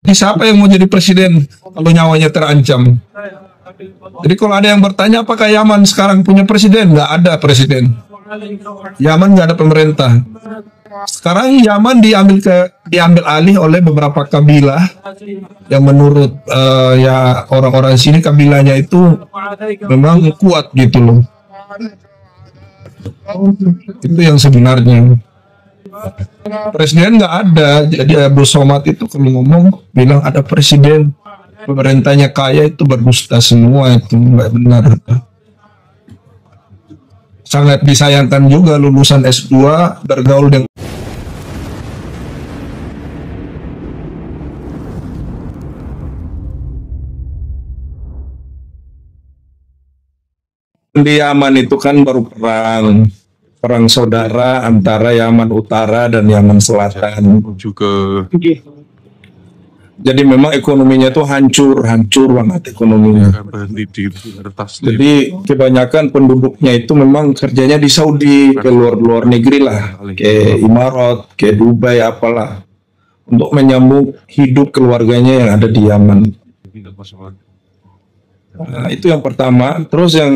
Ini siapa yang mau jadi presiden kalau nyawanya terancam? Jadi kalau ada yang bertanya apakah Yaman sekarang punya presiden? Nggak ada presiden. Yaman nggak ada pemerintah. Sekarang Yaman diambil alih oleh beberapa kabilah yang menurut ya orang-orang sini kabilahnya itu memang kuat gitu loh. Itu yang sebenarnya. Presiden nggak ada. Jadi Abdul Somad itu kalau ngomong bilang ada presiden, pemerintahnya kaya, itu berdusta semua, itu nggak benar. Sangat disayangkan juga lulusan S2 bergaul dengan di Yaman itu kan baru perang saudara antara Yaman Utara dan Yaman Selatan juga. Jadi memang ekonominya tuh hancur banget ekonominya. Jadi kebanyakan penduduknya itu memang kerjanya di Saudi, ke luar negeri lah, ke Imarat, ke Dubai apalah, untuk menyambung hidup keluarganya yang ada di Yaman. Nah, itu yang pertama. Terus yang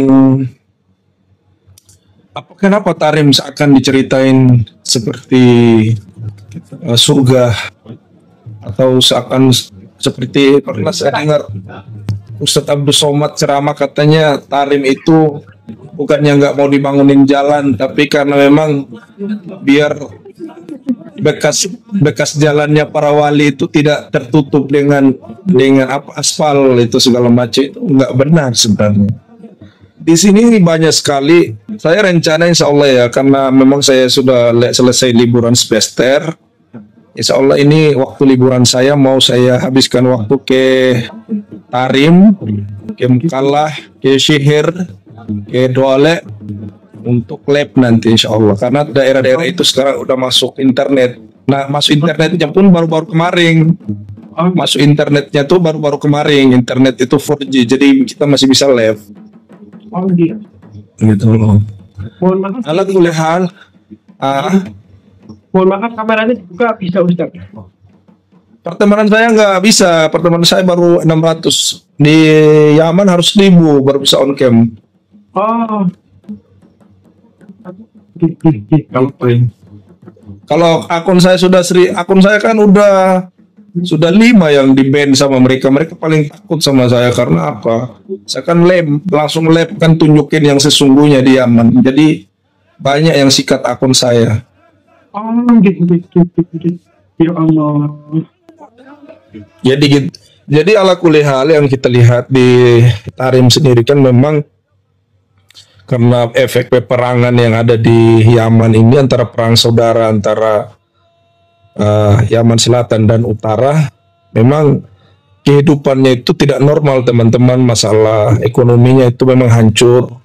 kenapa Tarim seakan diceritain seperti surga, atau seakan seperti pernah saya dengar Ustadz Abdul Somad ceramah, katanya Tarim itu bukannya nggak mau dibangunin jalan, tapi karena memang biar bekas jalannya para wali itu tidak tertutup dengan apa aspal itu segala macam. Itu nggak benar sebenarnya. Di sini banyak sekali. Saya rencana insya Allah ya, karena memang saya sudah selesai liburan semester. Insya Allah ini waktu liburan saya mau saya habiskan waktu ke Tarim, ke Mukallah, ke Syihir, ke Dole untuk lab nanti insya Allah. Karena daerah-daerah itu sekarang udah masuk internet. Nah, masuk internetnya pun baru-baru kemarin. Masuk internetnya tuh baru-baru kemarin. Internet itu 4G, jadi kita masih bisa live. Oh gitu. Gitu loh. Mohon maaf. Ala kulihal. Mohon maaf, kameranya juga bisa Ustaz. Pertemanan saya nggak bisa. Pertemanan saya baru 600. Di Yaman harus 1000 baru bisa on cam. Oh. Kalau akun saya akun saya kan sudah 5 yang di ban sama mereka. Mereka paling takut sama saya karena apa? Saya kan langsung kan tunjukin yang sesungguhnya di Yaman. Jadi banyak yang sikat akun saya. Oh gitu. Ya Allah. Jadi ala kulihal yang kita lihat di Tarim sendiri kan memang karena efek peperangan yang ada di Yaman ini, antara perang saudara antara Yaman Selatan dan Utara, memang kehidupannya itu tidak normal teman-teman. Masalah ekonominya itu memang hancur.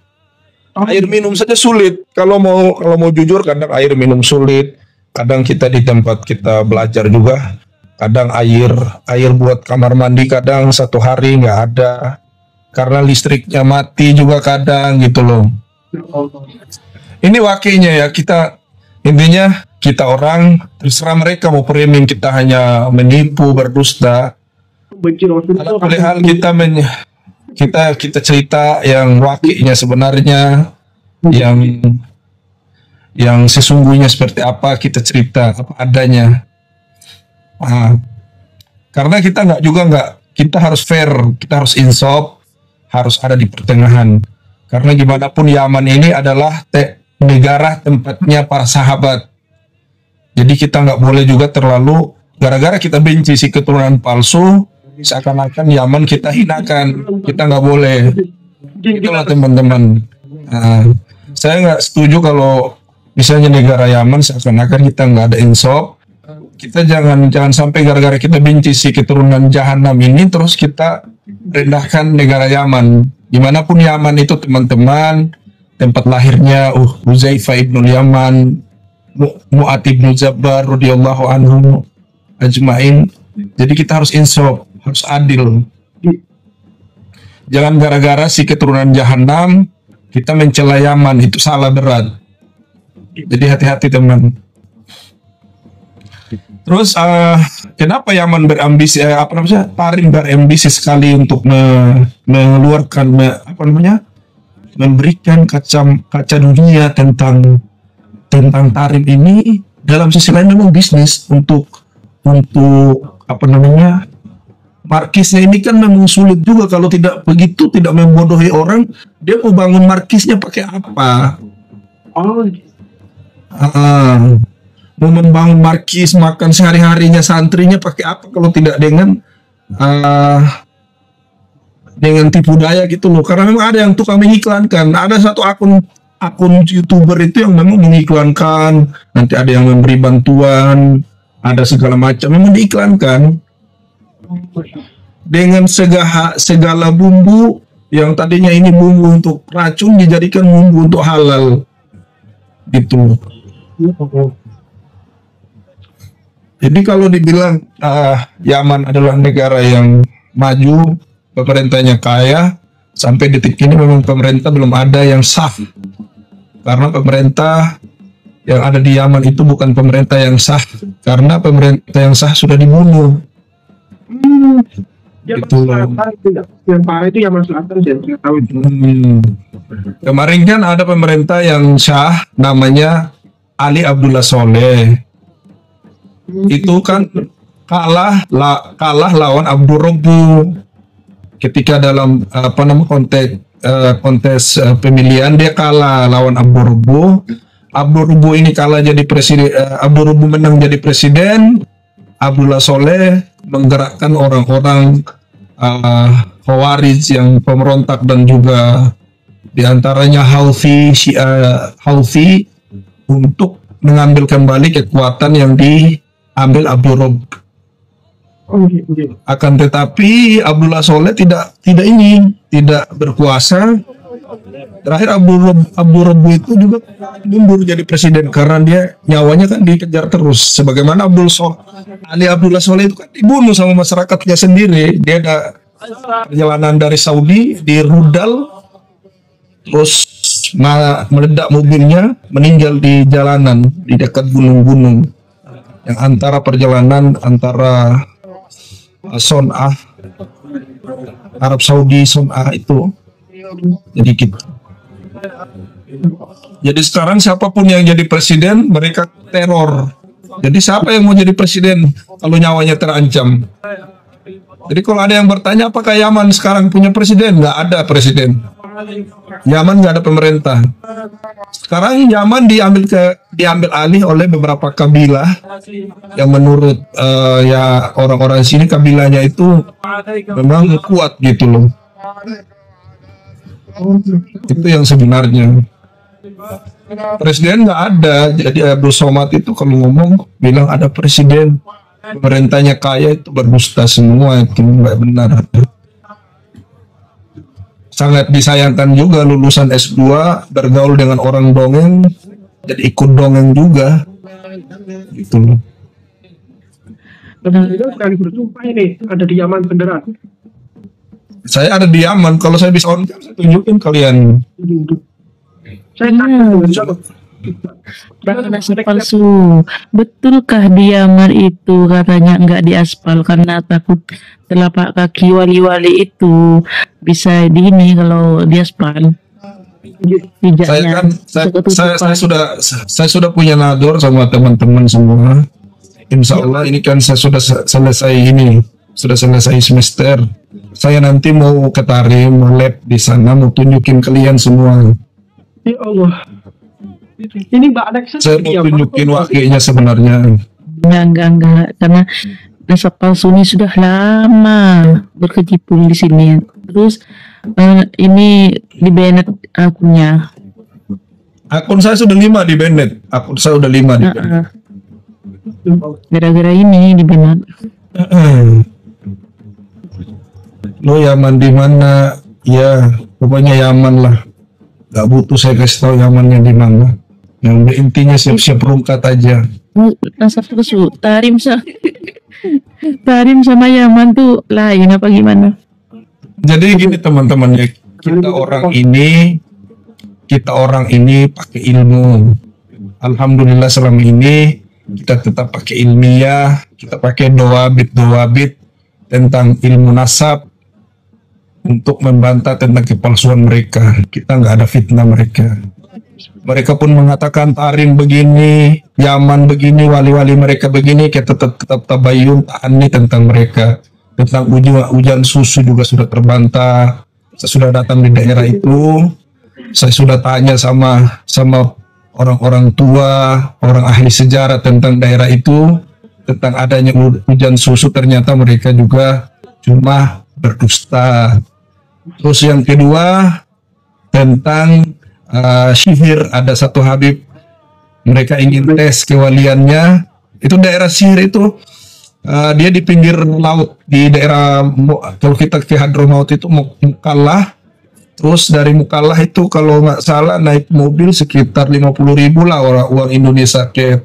Air minum saja sulit. Kalau mau jujur, kadang air minum sulit. Kadang kita di tempat kita belajar juga, kadang air buat kamar mandi kadang 1 hari nggak ada karena listriknya mati juga kadang gitu loh. Ini wakilnya ya, intinya kita orang terserah mereka mau framing kita hanya menipu, berdusta. Padahal kita cerita yang wakilnya sebenarnya, yang sesungguhnya seperti apa, kita cerita apa adanya. Karena kita harus fair, kita harus insaf, harus ada di pertengahan. Karena gimana pun Yaman ini adalah negara tempatnya para sahabat. Jadi kita nggak boleh juga terlalu gara-gara kita benci si keturunan palsu, seakan-akan Yaman kita hinakan. Kita nggak boleh. Itulah teman-teman. Saya nggak setuju kalau misalnya negara Yaman seakan-akan kita nggak ada insaf. Kita jangan sampai gara-gara kita benci si keturunan Jahanam ini terus kita rendahkan negara Yaman. Dimanapun Yaman itu teman-teman, tempat lahirnya Huzaifah ibn Yaman, Mu'ad ibn Jabbar radhiyallahu anhu ajmain. Jadi kita harus insaf, harus adil. Jangan gara-gara si keturunan Jahanam kita mencela Yaman, itu salah berat. Jadi hati-hati teman. Terus kenapa Yaman berambisi apa namanya Tarim berambisi sekali untuk mengeluarkan apa namanya memberikan kaca dunia tentang Tarim ini. Dalam sisi lain memang bisnis untuk apa namanya markisnya ini kan memang sulit juga. Kalau tidak begitu, tidak membodohi orang, dia mau bangun markisnya pakai apa? Oh, Mau membangun markis makan sehari-harinya santrinya pakai apa kalau tidak dengan tipu daya gitu loh. Karena memang ada yang tukang mengiklankan. Ada satu akun YouTuber itu yang memang mengiklankan, nanti ada yang memberi bantuan, ada segala macam, memang diiklankan dengan segala bumbu yang tadinya ini bumbu untuk racun dijadikan bumbu untuk halal gitu. Jadi kalau dibilang Yaman adalah negara yang maju, pemerintahnya kaya, sampai detik ini memang pemerintah belum ada yang sah. Karena pemerintah yang ada di Yaman itu bukan pemerintah yang sah, karena pemerintah yang sah sudah dibunuh. Itu loh. Yang parah itu Yaman Selatan, saya tahu itu. Kemarin kan ada pemerintah yang sah, namanya Ali Abdullah Soleh. Itu kan kalah lawan Abdul Robbu ketika dalam apa namanya kontes pemilihan, dia kalah lawan Abdul Robbu. Abdul Robbu ini kalah jadi presiden, Abdul Robbu menang jadi presiden. Abdullah Soleh menggerakkan orang-orang Khawarij yang pemberontak dan juga diantaranya Houthi untuk mengambil kembali kekuatan yang diambil Abdul Robbu. Akan tetapi Abdullah Soleh tidak berkuasa. Terakhir Abdul Robbu itu juga mundur jadi presiden karena dia nyawanya kan dikejar terus. Sebagaimana Ali Abdullah Soleh itu kan dibunuh sama masyarakatnya sendiri. Dia ada perjalanan dari Saudi di rudal, terus meledak mobilnya, meninggal di jalanan di dekat gunung-gunung yang perjalanan antara Son'ah, Arab Saudi, Son'ah itu. Jadi gitu. Jadi sekarang siapapun yang jadi presiden, mereka teror. Jadi siapa yang mau jadi presiden kalau nyawanya terancam? Jadi kalau ada yang bertanya apakah Yaman sekarang punya presiden? Nggak ada presiden. Yaman nggak ada pemerintah. Sekarang Yaman diambil alih oleh beberapa kabilah yang menurut ya orang-orang sini kabilahnya itu memang kuat gitu loh. Itu yang sebenarnya. Presiden nggak ada. Jadi Abdul Somad itu kalau ngomong bilang ada presiden, pemerintahnya kaya, itu berdusta semua, itu nggak benar. Sangat disayangkan juga lulusan S2 bergaul dengan orang dongeng, jadi ikut dongeng juga gitu. Dan itu sekali bersumpah ini ada di Yaman beneran. Saya ada di Yaman, kalau saya bisa on cam saya tunjukin kalian. Saya Bukan aspal palsu. Betulkah di Yaman itu katanya nggak diaspal karena takut telapak kaki wali-wali itu bisa di ini kalau diaspal? Saya kan saya sudah punya nador sama teman-teman semua. Insya Allah ini kan saya sudah selesai semester. Saya nanti mau ke Tarim, mau lab di sana, mau tunjukin kalian semua. Ya Allah. Ini Mbak Alexa. Saya mau tunjukin wakilnya sebenarnya. Enggak, karena aspal palsu ini sudah lama berkecimpung di sini. Terus ini di Bennett akunnya. Akun saya sudah 5 di Bennett. Akun saya sudah 5 di Bennett. Gara-gara ini di Bennett. Lo Yaman di mana? Ya, pokoknya Yaman lah. Gak butuh saya kasih tahu Yamannya di mana. Yang intinya siap-siap rungkat aja. Rasa palsu. Tarim sama Yaman tuh lain apa gimana? Jadi gini teman-teman ya, kita orang ini pakai ilmu. Alhamdulillah selama ini kita tetap pakai ilmiah, kita pakai doabit tentang ilmu nasab untuk membantah tentang kepalsuan mereka. Kita nggak ada fitnah mereka. Mereka pun mengatakan Tarim begini, Yaman begini, wali-wali mereka begini, kita tetap tabayun ta'ani tentang mereka. Tentang hujan susu juga sudah terbantah. Saya sudah datang di daerah itu, saya sudah tanya sama orang-orang tua, orang ahli sejarah tentang daerah itu, tentang adanya hujan susu, ternyata mereka juga cuma berdusta. Terus yang kedua tentang sihir, ada satu Habib mereka ingin tes kewaliannya, itu daerah sihir itu dia di pinggir laut di daerah, kalau kita ke Hadramaut itu Mukallah. Terus dari Mukallah itu kalau nggak salah naik mobil sekitar 50.000 lah uang Indonesia ke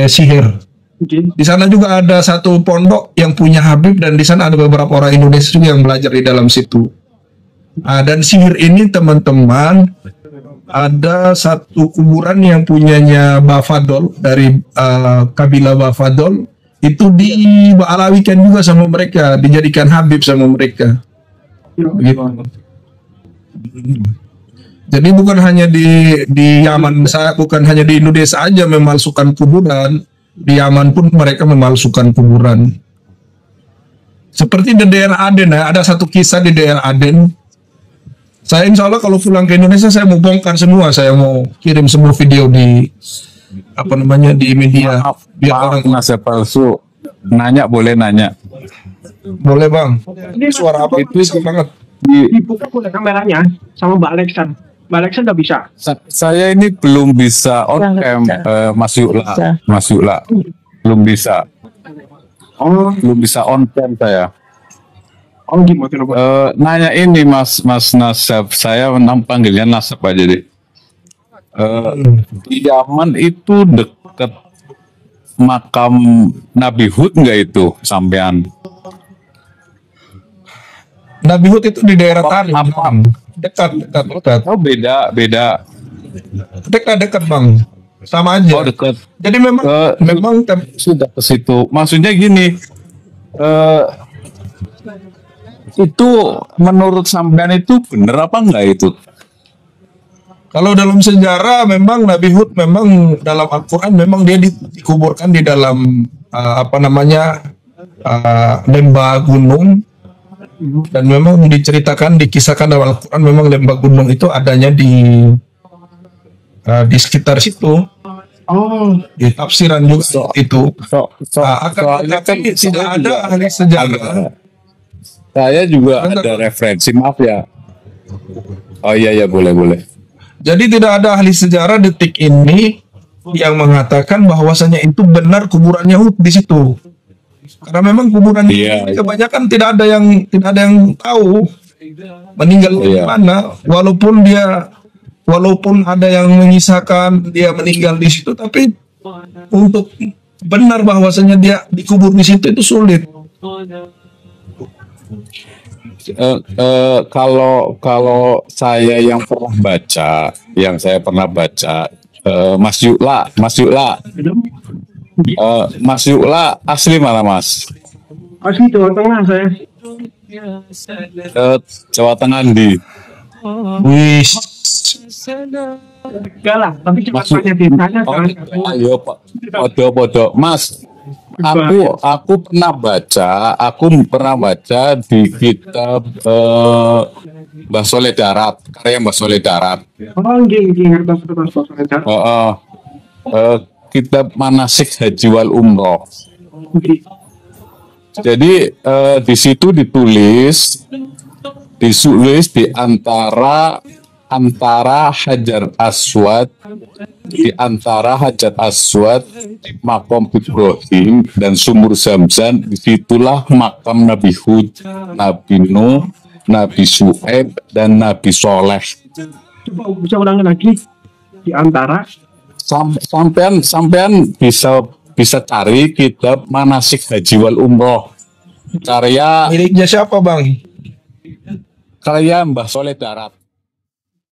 sihir. Di sana juga ada satu pondok yang punya Habib, dan di sana ada beberapa orang Indonesia juga yang belajar di dalam situ. Dan sihir ini teman-teman, ada satu kuburan yang punyanya Bafadol dari kabilah Bafadol, itu dialawikan juga sama mereka, dijadikan Habib sama mereka. Begitu. Jadi bukan hanya di Yaman, bukan hanya di Indonesia aja memalsukan kuburan, di Yaman pun mereka memalsukan kuburan. Seperti di daerah Aden, ada satu kisah di daerah Aden. Saya insya Allah kalau pulang ke Indonesia saya mau bongkar semua, saya mau kirim semua video di di media. Biar orang nasab palsu nanya, boleh nanya. Boleh bang. Ini suara apa itu banget? Dibuka boleh kameranya sama Mbak Alexa. Mbak Alexa udah bisa. Saya ini belum bisa on cam, Mas Yula, belum bisa. Oh, Belum bisa on cam saya. oh gimana? Nanya ini Mas Nasab, saya panggilnya Nasab aja deh. Di Yaman itu dekat makam Nabi Hud nggak itu sampean? Nabi Hud itu di daerah Tarim. Dekat. Oh beda. Dekat bang. Sama aja. Oh dekat. Jadi memang Sudah ke situ. Maksudnya gini, itu menurut sampean itu bener apa enggak itu? kalau dalam sejarah memang Nabi Hud memang dalam Al-Quran memang dia dikuburkan di dalam lembah gunung, dan memang dikisahkan dalam Al-Quran memang lembah gunung itu adanya di sekitar situ. Oh, Di tafsiran juga itu. Akan soalnya tetapi kan tidak ada ahli sejarah. Saya juga ada referensi, maaf ya. Oh iya boleh. Jadi tidak ada ahli sejarah detik ini yang mengatakan bahwasanya itu benar kuburannya Hud di situ. Karena memang kuburan ini kebanyakan tidak ada yang tahu meninggal di mana, walaupun ada yang mengisahkan dia meninggal di situ, tapi untuk benar bahwasanya dia dikubur di situ itu sulit. Kalau saya yang pernah baca, Mas Yula, Mas Yula asli mana Mas? asli Jawa Tengah saya. Jawa Tengah di. Wih, Enggak lah, tapi cuma tanya desanya kan. Ayo Pak, podo Mas. Aku pernah baca di kitab Mbah Soleh Darat, karya Mbah Soleh Darat. Oh, ngertos. Kitab Manasik Haji wal Umroh. Jadi di situ ditulis di antara Hajar Aswad, makom Ibrahim dan sumur Zamzam, disitulah makam Nabi Hud, Nabi Nuh, Nabi Syuaib dan Nabi Soleh. Coba bisa ulangi lagi, di antara sampean bisa cari kitab Manasik Haji wal Umroh, karya miliknya siapa bang? Mbah Soleh Darat.